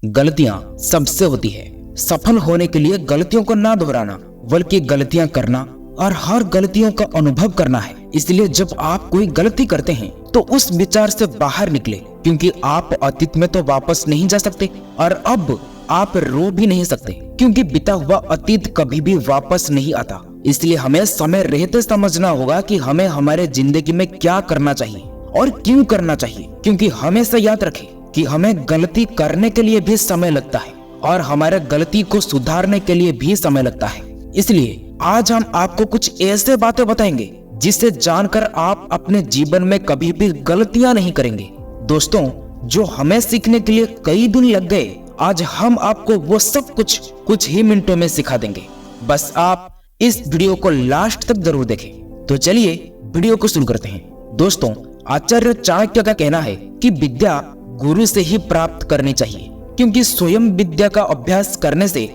गलतियां सबसे होती है। सफल होने के लिए गलतियों को ना दोहराना बल्कि गलतियां करना और हर गलतियों का अनुभव करना है। इसलिए जब आप कोई गलती करते हैं तो उस विचार से बाहर निकले, क्योंकि आप अतीत में तो वापस नहीं जा सकते और अब आप रो भी नहीं सकते, क्योंकि बीता हुआ अतीत कभी भी वापस नहीं आता। इसलिए हमें समय रहते समझना होगा कि हमें हमारे जिंदगी में क्या करना चाहिए और क्यों करना चाहिए, क्योंकि हमेशा याद रखें कि हमें गलती करने के लिए भी समय लगता है और हमारे गलती को सुधारने के लिए भी समय लगता है। इसलिए आज हम आपको कुछ ऐसे बातें बताएंगे जिसे जानकर आप अपने जीवन में कभी भी गलतियां नहीं करेंगे। दोस्तों, जो हमें सीखने के लिए कई दिन लग गए, आज हम आपको वो सब कुछ ही मिनटों में सिखा देंगे। बस आप इस वीडियो को लास्ट तक जरूर देखें। तो चलिए वीडियो को शुरू करते हैं। दोस्तों, आचार्य चाणक्य का कहना है कि विद्या गुरु से ही प्राप्त करनी चाहिए, क्योंकि स्वयं विद्या का अभ्यास करने से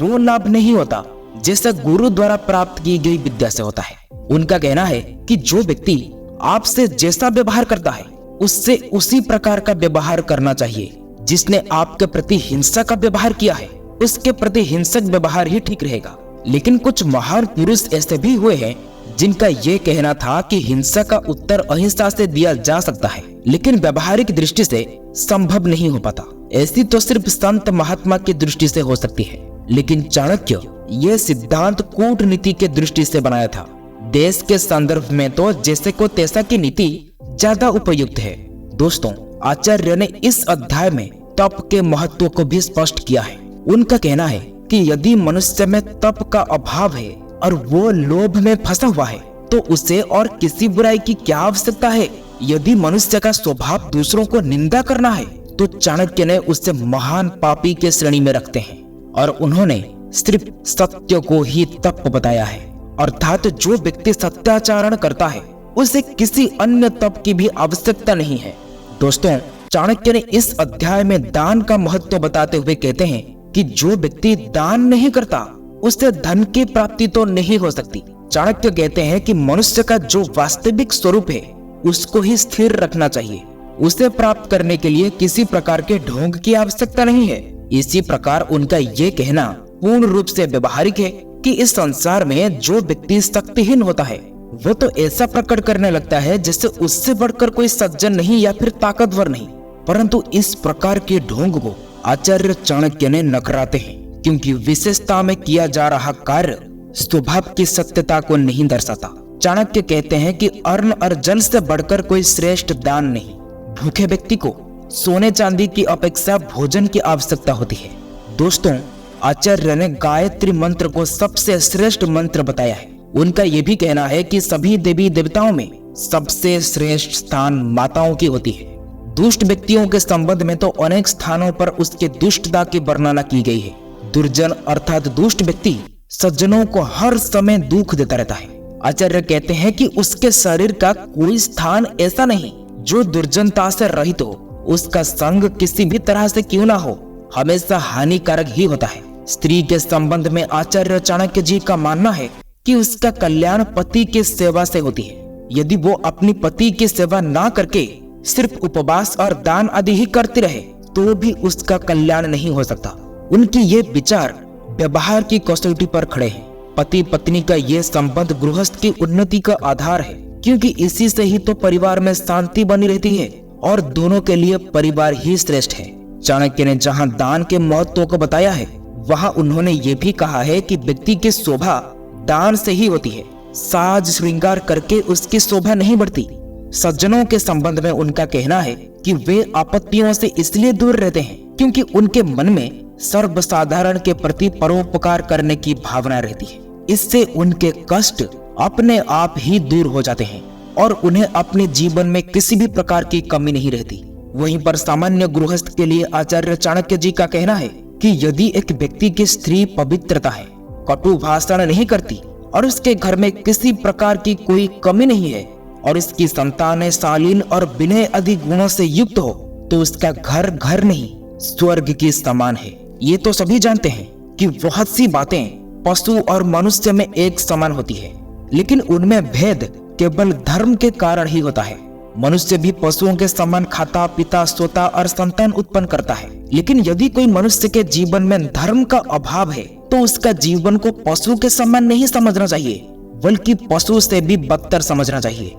वो लाभ नहीं होता जैसा गुरु द्वारा प्राप्त की गई विद्या से होता है। उनका कहना है कि जो व्यक्ति आपसे जैसा व्यवहार करता है उससे उसी प्रकार का व्यवहार करना चाहिए। जिसने आपके प्रति हिंसा का व्यवहार किया है उसके प्रति हिंसक व्यवहार ही ठीक रहेगा। लेकिन कुछ महान पुरुष ऐसे भी हुए हैं जिनका ये कहना था कि हिंसा का उत्तर अहिंसा से दिया जा सकता है, लेकिन व्यवहारिक दृष्टि से संभव नहीं हो पाता। ऐसी तो सिर्फ संत महात्मा की दृष्टि से हो सकती है, लेकिन चाणक्य ये सिद्धांत कूटनीति के दृष्टि से बनाया था। देश के संदर्भ में तो जैसे को तैसा की नीति ज्यादा उपयुक्त है। दोस्तों, आचार्य ने इस अध्याय में तप के महत्व को भी स्पष्ट किया है। उनका कहना है कि यदि मनुष्य में तप का अभाव है और वो लोभ में फंसा हुआ है तो उसे और किसी बुराई की क्या आवश्यकता है। यदि मनुष्य का स्वभाव दूसरों को निंदा करना है तो चाणक्य ने उसे महान पापी के श्रेणी में रखते हैं और उन्होंने सिर्फ सत्य को ही तप बताया है। अर्थात जो व्यक्ति सत्याचरण करता है उसे किसी अन्य तप की भी आवश्यकता नहीं है। दोस्तों, चाणक्य ने इस अध्याय में दान का महत्व बताते हुए कहते हैं कि जो व्यक्ति दान नहीं करता उससे धन की प्राप्ति तो नहीं हो सकती। चाणक्य कहते हैं कि मनुष्य का जो वास्तविक स्वरूप है उसको ही स्थिर रखना चाहिए। उसे प्राप्त करने के लिए किसी प्रकार के ढोंग की आवश्यकता नहीं है। इसी प्रकार उनका ये कहना पूर्ण रूप से व्यवहारिक है कि इस संसार में जो व्यक्ति शक्तिहीन होता है वो तो ऐसा प्रकट करने लगता है जैसे उससे बढ़कर कोई सज्जन नहीं या फिर ताकतवर नहीं। परंतु इस प्रकार के ढोंग को आचार्य चाणक्य ने नकराते हैं, क्योंकि विशेषता में किया जा रहा कार्य स्वभाव की सत्यता को नहीं दर्शाता। चाणक्य कहते हैं कि अन्न और जल से बढ़कर कोई श्रेष्ठ दान नहीं। भूखे व्यक्ति को सोने चांदी की अपेक्षा भोजन की आवश्यकता होती है। दोस्तों, आचार्य ने गायत्री मंत्र को सबसे श्रेष्ठ मंत्र बताया है। उनका यह भी कहना है कि सभी देवी देवताओं में सबसे श्रेष्ठ स्थान माताओं की होती है। दुष्ट व्यक्तियों के संबंध में तो अनेक स्थानों पर उसके दुष्टता की वर्णना की गई है। दुर्जन अर्थात दुष्ट व्यक्ति सज्जनों को हर समय दुख देता रहता है। आचार्य कहते हैं कि उसके शरीर का कोई स्थान ऐसा नहीं जो दुर्जनता से रहित हो। उसका संग किसी भी तरह से क्यों ना हो, हमेशा हानिकारक ही होता है। स्त्री के संबंध में आचार्य चाणक्य जी का मानना है कि उसका कल्याण पति की सेवा से होती है। यदि वो अपनी पति की सेवा ना करके सिर्फ उपवास और दान आदि ही करती रहे तो भी उसका कल्याण नहीं हो सकता। उनकी ये विचार व्यवहार की कसौटी पर खड़े हैं। पति पत्नी का ये संबंध गृहस्थ की उन्नति का आधार है, क्योंकि इसी से ही तो परिवार में शांति बनी रहती है और दोनों के लिए परिवार ही श्रेष्ठ है। चाणक्य ने जहाँ दान के महत्व को बताया है वहाँ उन्होंने ये भी कहा है कि व्यक्ति की शोभा दान से ही होती है। साज श्रृंगार करके उसकी शोभा नहीं बढ़ती। सज्जनों के संबंध में उनका कहना है कि वे आपत्तियों से इसलिए दूर रहते हैं क्योंकि उनके मन में सर्वसाधारण के प्रति परोपकार करने की भावना रहती है। इससे उनके कष्ट अपने आप ही दूर हो जाते हैं और उन्हें अपने जीवन में किसी भी प्रकार की कमी नहीं रहती। वहीं पर सामान्य गृहस्थ के लिए आचार्य चाणक्य जी का कहना है कि यदि एक व्यक्ति की स्त्री पवित्रता है, कटु भाषण नहीं करती और उसके घर में किसी प्रकार की कोई कमी नहीं है और इसकी संतानें शालीन और विनय आदि गुणों से युक्त हो तो उसका घर घर नहीं स्वर्ग के समान है। ये तो सभी जानते हैं कि बहुत सी बातें पशु और मनुष्य में एक समान होती है, लेकिन उनमें भेद केवल धर्म के कारण ही होता है। मनुष्य भी पशुओं के समान खाता, पीता, सोता और संतान उत्पन्न करता है। लेकिन यदि कोई मनुष्य के जीवन में धर्म का अभाव है तो उसका जीवन को पशु के समान नहीं समझना चाहिए, बल्कि पशु से भी बदतर समझना चाहिए।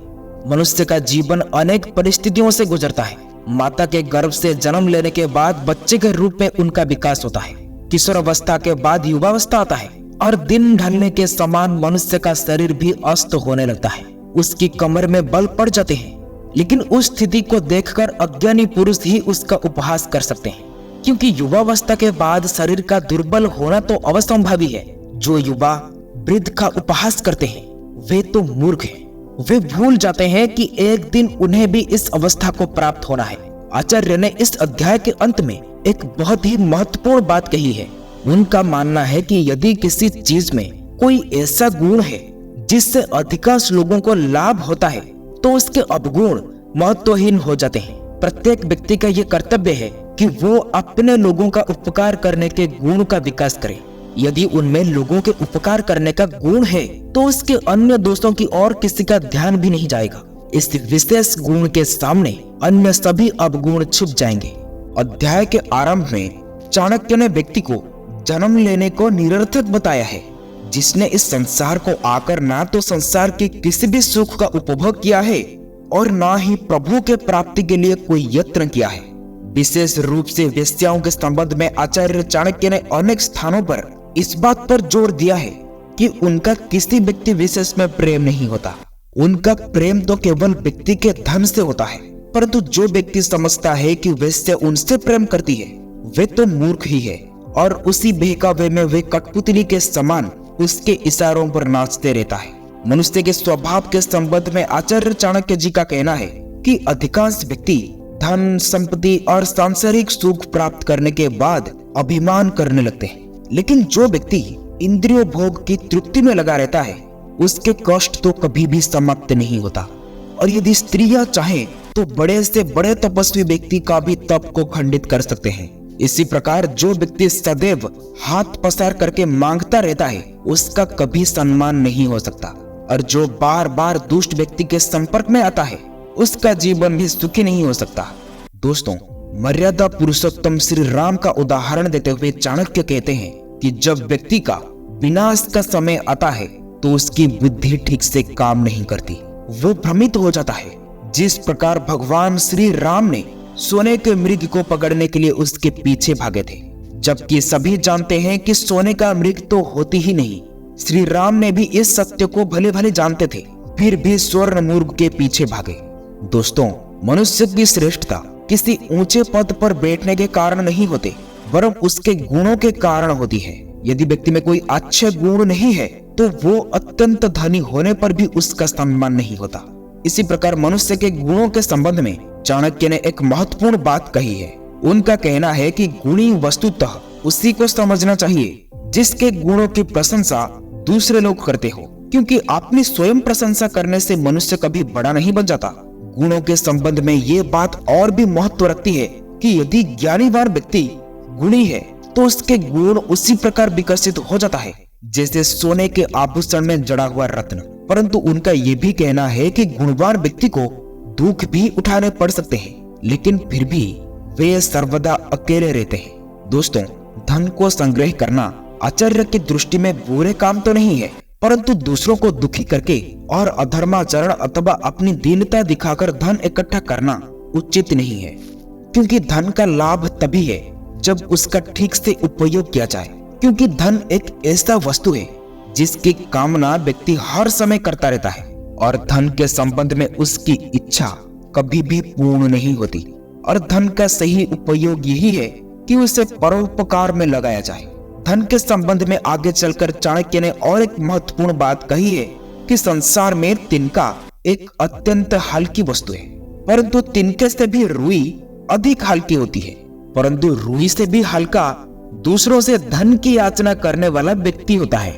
मनुष्य का जीवन अनेक परिस्थितियों से गुजरता है। माता के गर्भ से जन्म लेने के बाद बच्चे के रूप में उनका विकास होता है। किशोरावस्था के बाद युवावस्था आता है और दिन ढलने के समान मनुष्य का शरीर भी अस्त होने लगता है। उसकी कमर में बल पड़ जाते हैं। लेकिन उस स्थिति को देखकर अज्ञानी पुरुष ही उसका उपहास कर सकते हैं, क्योंकि युवावस्था के बाद शरीर का दुर्बल होना तो अवसंभावी है। जो युवा वृद्ध का उपहास करते हैं वे तो मूर्ख हैं। वे भूल जाते हैं कि एक दिन उन्हें भी इस अवस्था को प्राप्त होना है। आचार्य ने इस अध्याय के अंत में एक बहुत ही महत्वपूर्ण बात कही है। उनका मानना है कि यदि किसी चीज में कोई ऐसा गुण है जिससे अधिकांश लोगों को लाभ होता है तो उसके अवगुण महत्वहीन हो जाते हैं। प्रत्येक व्यक्ति का यह कर्तव्य है कि वो अपने लोगों का उपकार करने के गुण का विकास करे। यदि उनमें लोगों के उपकार करने का गुण है तो उसके अन्य दोस्तों की ओर किसी का ध्यान भी नहीं जाएगा। इस विशेष गुण के सामने अन्य सभी अवगुण छुप जाएंगे। अध्याय के आरंभ में चाणक्य ने व्यक्ति को जन्म लेने को निरर्थक बताया है, जिसने इस संसार को आकर ना तो संसार के किसी भी सुख का उपभोग किया है और ना ही प्रभु के प्राप्ति के लिए कोई यत्न किया है। विशेष रूप से वेश्याओं के संबंध में आचार्य चाणक्य ने अनेक स्थानों पर इस बात पर जोर दिया है कि उनका किसी व्यक्ति विशेष में प्रेम नहीं होता। उनका प्रेम तो केवल व्यक्ति के धन से होता है। परंतु जो व्यक्ति समझता है कि वेश्या उनसे प्रेम करती है वे तो मूर्ख ही है और उसी बहकावे में वे कठपुतली के समान उसके इशारों पर नाचते रहता है। मनुष्य के स्वभाव के संबंध में आचार्य चाणक्य जी का कहना है कि अधिकांश व्यक्ति धन, संपत्ति और सांसारिक सुख प्राप्त करने के बाद अभिमान करने लगते हैं। लेकिन जो व्यक्ति इंद्रियों भोग की तृप्ति में लगा रहता है उसके कष्ट तो कभी भी समाप्त नहीं होता। और यदि स्त्रियां चाहें तो बड़े से बड़े तपस्वी व्यक्ति का भी तप को खंडित कर सकते हैं। इसी प्रकार जो व्यक्ति सदैव हाथ पसार करके मांगता रहता है उसका कभी सम्मान नहीं हो सकता। और जो बार बार दुष्ट व्यक्ति के संपर्क में आता है उसका जीवन भी सुखी नहीं हो सकता। दोस्तों, मर्यादा पुरुषोत्तम श्री राम का उदाहरण देते हुए चाणक्य कहते हैं कि जब व्यक्ति का विनाश का समय आता है तो उसकी बुद्धि ठीक से काम नहीं करती, वो भ्रमित हो जाता है। जिस प्रकार भगवान श्री राम ने सोने के मृग को पकड़ने के लिए उसके पीछे भागे थे, जबकि सभी जानते हैं कि सोने का मृग तो होती ही नहीं। श्री राम ने भी इस सत्य को भले भले जानते थे, फिर भी स्वर्ण मुर्ग के पीछे भागे। दोस्तों, मनुष्य की श्रेष्ठता किसी ऊंचे पद पर बैठने के कारण नहीं होते, वरन उसके गुणों के कारण होती है। यदि व्यक्ति में कोई अच्छे गुण नहीं है तो वो अत्यंत धनी होने पर भी उसका सम्मान नहीं होता। इसी प्रकार मनुष्य के गुणों के संबंध में चाणक्य ने एक महत्वपूर्ण बात कही है। उनका कहना है कि गुणी वस्तुतः उसी को समझना चाहिए जिसके गुणों की प्रशंसा दूसरे लोग करते हो, क्योंकि अपनी स्वयं प्रशंसा करने से मनुष्य कभी बड़ा नहीं बन जाता। गुणों के संबंध में ये बात और भी महत्व रखती है कि यदि ज्ञानीवान व्यक्ति गुणी है तो उसके गुण उसी प्रकार विकसित हो जाता है जैसे सोने के आभूषण में जड़ा हुआ रत्न। परंतु उनका ये भी कहना है कि गुणवान व्यक्ति को दुख भी उठाने पड़ सकते हैं, लेकिन फिर भी वे सर्वदा अकेले रहते हैं। दोस्तों, धन को संग्रह करना आचार्य की दृष्टि में बुरे काम तो नहीं है, परंतु दूसरों को दुखी करके और अधर्माचरण अथवा अपनी दीनता दिखाकर धन इकट्ठा करना उचित नहीं है, क्योंकि धन का लाभ तभी है जब उसका ठीक से उपयोग किया जाए। क्योंकि धन एक ऐसा वस्तु है जिसकी कामना व्यक्ति हर समय करता रहता है और धन के संबंध में उसकी इच्छा कभी भी पूर्ण नहीं होती। और धन का सही उपयोग यही है कि उसे परोपकार में लगाया जाए। धन के संबंध में आगे चलकर चाणक्य ने और एक महत्वपूर्ण बात कही है कि संसार में तिनका एक अत्यंत हल्की वस्तु है, परंतु तिनके से भी रुई अधिक हल्की होती है। परंतु रुई से भी हल्का दूसरों से धन की याचना करने वाला व्यक्ति होता है।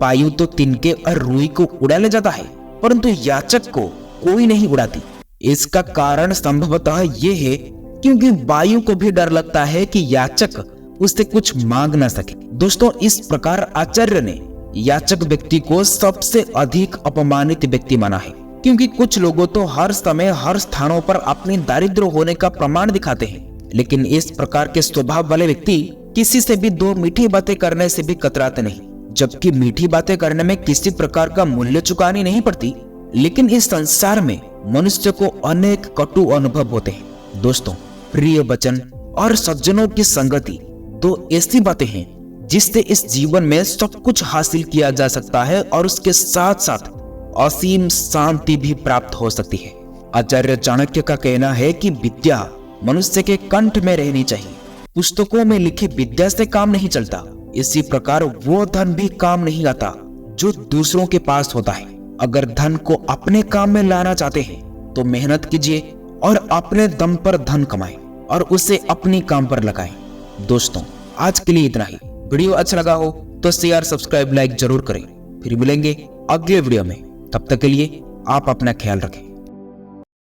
वायु तो तिनके और रुई को उड़ा ले जाता है, परंतु याचक को कोई नहीं उड़ाती। इसका कारण संभवतः ये है क्योंकि वायु को भी डर लगता है कि याचक उससे कुछ मांग ना सके। दोस्तों, इस प्रकार आचार्य ने याचक व्यक्ति को सबसे अधिक अपमानित व्यक्ति माना है। क्योंकि कुछ लोगों तो हर समय हर स्थानों पर अपनी दारिद्र होने का प्रमाण दिखाते हैं, लेकिन इस प्रकार के स्वभाव वाले व्यक्ति किसी से भी दो मीठी बातें करने से भी कतराते नहीं, जबकि मीठी बातें करने में किसी प्रकार का मूल्य चुकानी नहीं पड़ती। लेकिन इस संसार में मनुष्य को अनेक कटु अनुभव होते हैं। दोस्तों, प्रिय वचन और सज्जनों की संगति तो ऐसी बातें हैं जिससे इस जीवन में सब कुछ हासिल किया जा सकता है और उसके साथ साथ असीम शांति भी प्राप्त हो सकती है। आचार्य चाणक्य का कहना है कि विद्या मनुष्य के कंठ में रहनी चाहिए। पुस्तकों में लिखी विद्या से काम नहीं चलता, इसी प्रकार वो धन भी काम नहीं आता जो दूसरों के पास होता है। अगर धन को अपने काम में लाना चाहते हैं तो मेहनत कीजिए और अपने दम पर धन कमाएं और उसे अपनी काम पर लगाएं। दोस्तों, आज के लिए इतना ही। वीडियो अच्छा लगा हो तो शेयर, सब्सक्राइब, लाइक जरूर करें। फिर मिलेंगे अगले वीडियो में। तब तक के लिए आप अपना ख्याल रखें।